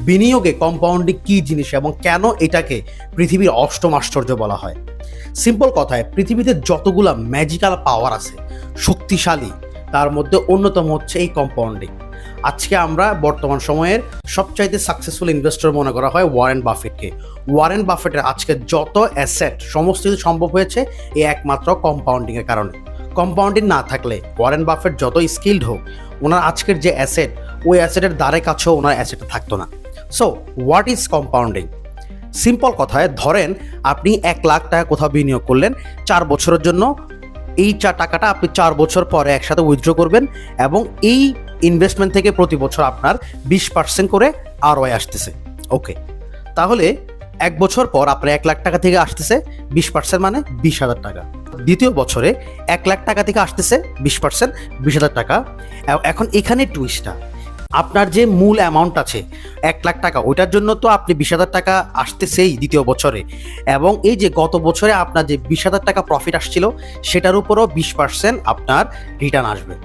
বিনিয়োগে কম্পাউন্ডিং কী জিনিস এবং কেন এটাকে পৃথিবীর অষ্টম আশ্চর্য বলা হয়। সিম্পল কথায়, পৃথিবীতে যতগুলা ম্যাজিক্যাল পাওয়ার আছে, শক্তিশালী, তার মধ্যে অন্যতম হচ্ছে এই কম্পাউন্ডিং। আজকে আমরা বর্তমান সময়ের সবচাইতে সাকসেসফুল ইনভেস্টর মনে করা হয় ওয়ারেন বাফেটকে। ওয়ারেন বাফেটের আজকে যত অ্যাসেট সমস্ত কিছু সম্ভব হয়েছে এই একমাত্র কম্পাউন্ডিংয়ের কারণে। কম্পাউন্ডিং না থাকলে ওয়ারেন বাফেট যত স্কিল্ড হোক, ওনার আজকের যে অ্যাসেট, ওই অ্যাসেটের দ্বারে কাছেও ওনার অ্যাসেটটা থাকতো না। So what is compounding? Simple কথায়, ধরেন আপনি 1,00,000 টাকা কোথাও বিনিয়োগ করলেন 4 বছরের জন্য। এই টাকাটা আপনি 4 বছর পরে একসাথে উইথড্র করবেন এবং এই ইনভেস্টমেন্ট থেকে প্রতি বছর আপনার 20% করে ROI আসতেছে। ওকে, তাহলে 1 বছর পর আপনার 1,00,000 টাকা থেকে আসতেছে 20%, মানে 20,000 টাকা। দ্বিতীয় বছরে 1,00,000 টাকা থেকে আসতেছে 20%, 20,000 টাকা। এখন এখানে টুইস্টটা, আপনার যে মূল অ্যামাউন্ট আছে 1,00,000 টাকা, ওইটার জন্য তো আপনি 20,000 টাকা আসতেছেই দ্বিতীয় বছরে, এবং এই যে গত বছরে আপনার যে 20,000 টাকা প্রফিট আসছিল সেটার উপরও 20% আপনার রিটার্ন আসবে।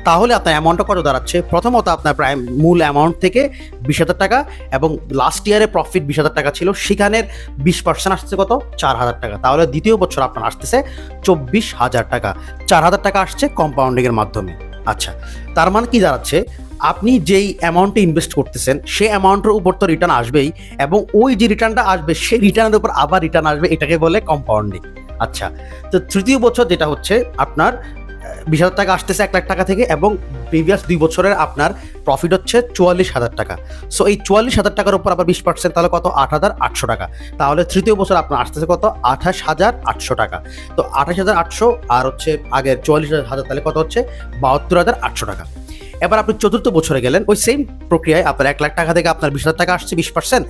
তাহলে আপনার অ্যামাউন্টটা কত দাঁড়াচ্ছে? প্রথমত আপনার প্রায় মূল অ্যামাউন্ট থেকে 20,000 টাকা, এবং লাস্ট ইয়ারে প্রফিট 20,000 টাকা ছিল, সেখানের 20% আসছে কত? 4,000 টাকা। তাহলে দ্বিতীয় বছর আপনার আসতেছে 24,000 টাকা। 4,000 টাকা আসছে কম্পাউন্ডিংয়ের মাধ্যমে। আচ্ছা, তার মানে কি দাঁড়াচ্ছে? আপনি যেই অ্যামাউন্টে ইনভেস্ট করতেছেন সেই অ্যামাউন্টের উপর তো রিটার্ন আসবেই, এবং ওই যে রিটার্নটা আসবে সেই রিটার্নের উপর আবার রিটার্ন আসবে, এটাকে বলে কম্পাউন্ডিং। আচ্ছা, তো তৃতীয় বছর যেটা হচ্ছে আপনার 20,000 টাকা আসতেছে 1,00,000 টাকা থেকে, এবং প্রিভিয়াস 2 বছরের আপনার প্রফিট হচ্ছে 44,000 টাকা। সো এই 44,000 টাকার উপর আবার 20%, তাহলে কত? 8,800 টাকা। তাহলে তৃতীয় বছর আপনার আসতেছে কত? 28,800 টাকা। তো 28,800 আর হচ্ছে আগের 44,000, তাহলে কত হচ্ছে? 72,800 টাকা। এবার আপনি চতুর্থ বছরে গেলেন, ওই সেম প্রক্রিয়ায় আপনার 1,00,000 টাকা থেকে আপনার 20,000 টাকা আসছে 20%,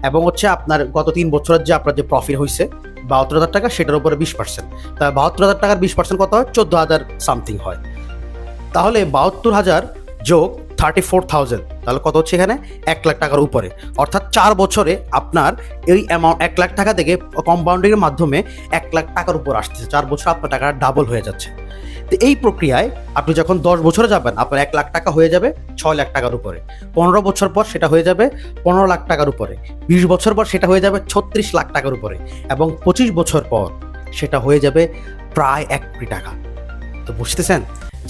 এবং হচ্ছে আপনার গত 3 বছরের যে আপনার যে প্রফিট হয়েছে 72,000 টাকা, সেটার উপরে 20%। তাহলে 72,000 টাকার 20% কত হয়? 14,000 সামথিং হয়। তাহলে 72,000 যোগ 34,000, তাহলে কত হচ্ছে এখানে? 1,00,000 টাকার উপরে। অর্থাৎ 4 বছরে আপনার এই অ্যামাউন্ট 1,00,000 টাকা থেকে কম্পাউন্ডিংয়ের মাধ্যমে 1,00,000 টাকার উপর আসতেছে। 4 বছর আপনার টাকাটা ডাবল হয়ে যাচ্ছে। তো এই প্রক্রিয়ায় আপনি যখন 10 বছরে যাবেন, আপনার 1,00,000 টাকা হয়ে যাবে 6,00,000 টাকার উপরে। 15 বছর পর সেটা হয়ে যাবে 15,00,000 টাকার উপরে। 20 বছর পর সেটা হয়ে যাবে 36,00,000 টাকার উপরে, এবং 25 বছর পর সেটা হয়ে যাবে প্রায় 1 কোটি টাকা। তো বুঝতেছেন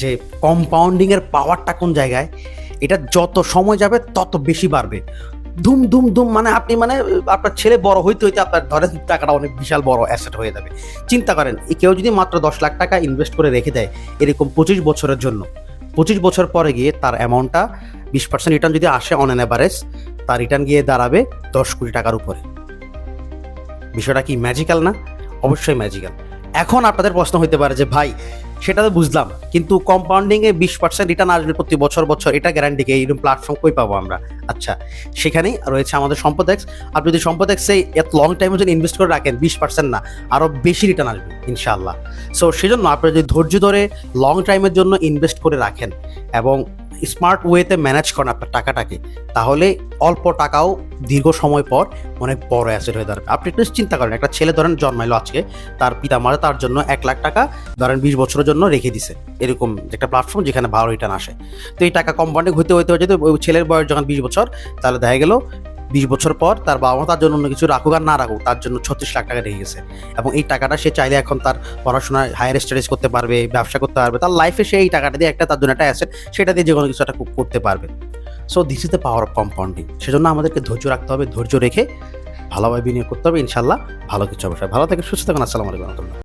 যে কম্পাউন্ডিংয়ের পাওয়ারটা কোন জায়গায়? এটা যত সময় যাবে তত বেশি বাড়বে। ধুম ধুম ধুম, মানে আপনি আপনার ছেলে বড় হইতে হইতে আপনার ধরেন টাকাটা অনেক বিশাল বড় অ্যাসেট হয়ে যাবে। চিন্তা করেন, কেউ যদি মাত্র 10,00,000 টাকা ইনভেস্ট করে রেখে দেয় এরকম 25 বছরের জন্য, 25 বছর পরে গিয়ে তার অ্যামাউন্টটা 20% রিটার্ন যদি আসে অন অ্যান অ্যাভারেজ, তার রিটার্ন গিয়ে দাঁড়াবে 10 কোটি টাকার উপরে। বিষয়টা কি ম্যাজিক্যাল না? অবশ্যই ম্যাজিক্যাল। এখন আপনাদের প্রশ্ন হইতে পারে যে ভাই, সেটা তো বুঝলাম, কিন্তু কম্পাউন্ডিংয়ে 20% রিটার্ন আসবে প্রতি বছর বছর, এটা গ্যারান্টি কি? এইরকম প্ল্যাটফর্ম কই পাবো আমরা? আচ্ছা, সেখানেই রয়েছে আমাদের সম্পদেক্স। আপনি যদি সম্পদেক্সে এত লং টাইমে যদি ইনভেস্ট করে রাখেন, 20% না, আরও বেশি রিটার্ন আসবে ইনশাআল্লাহ। সো সেজন্য আপনি যদি ধৈর্য ধরে লং টাইমের জন্য ইনভেস্ট করে রাখেন এবং স্মার্ট ওয়েতে ম্যানেজ করেন আপনার টাকাটাকে, তাহলে অল্প টাকাও দীর্ঘ সময় পর অনেক বড় অ্যাসেট হয়ে দাঁড়াবে। আপনি একটু চিন্তা করেন, একটা ছেলে ধরেন জন্মাইলো আজকে, তার পিতামাতা তার জন্য 1,00,000 টাকা ধরেন 20 বছরের জন্য রেখে দিছে, এরকম একটা প্ল্যাটফর্ম যেখানে ভালো রিটার্ন আসে। তো এই টাকা কম্পাউন্ডিং হইতে হইতে যদি ওই ছেলের বয়স যখন 20 বছর, তাহলে দেখা গেল 20 বছর পর তার বাবা মা তার জন্য অন্য কিছু রাখুক আর না রাখুক, তার জন্য 36,00,000 টাকা রেখে গেছে, এবং এই টাকাটা সে চাইলে এখন তার পড়াশোনায় হায়ার স্টাডিজ করতে পারবে, ব্যবসা করতে পারবে, তার লাইফে সে এই টাকাটা দিয়ে তার জন্য একটা অ্যাসেট, সেটা দিয়ে যে কোনো কিছু একটা করতে পারবে। So this is the power of compounding. সেজন্য আমাদেরকে ধৈর্য রাখতে হবে, ধৈর্য রেখে ভালোভাবে বিনিয়োগ করতে হবে, ইনশাল্লাহ ভালো কিছু হবে। ভালো থেকে সুস্থ থাকুন। আসসালামু আলাইকুম।